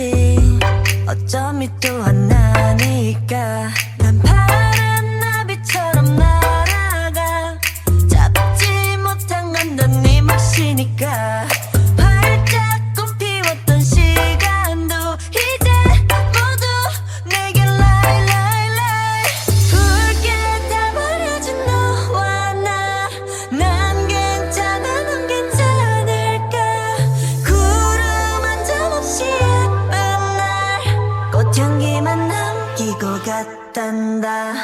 듯이 어쩜 이 또한 나니까 난 파란 나비처럼 날아가 잡지 못한 건 넌 네 몫이니까 활짝 꽃피웠던 시간도 이제 모두 내게 lie lie lie 붉게 다 버려진 너와 난 괜찮아 넌 괜찮을까 구름 한 점 없이 예쁜 날 꽃향기만 남기고 갔단다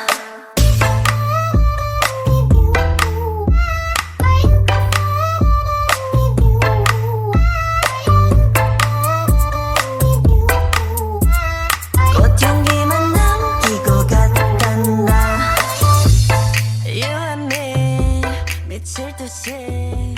꽃향기만 남기고 갔단다 You and me 미칠 듯이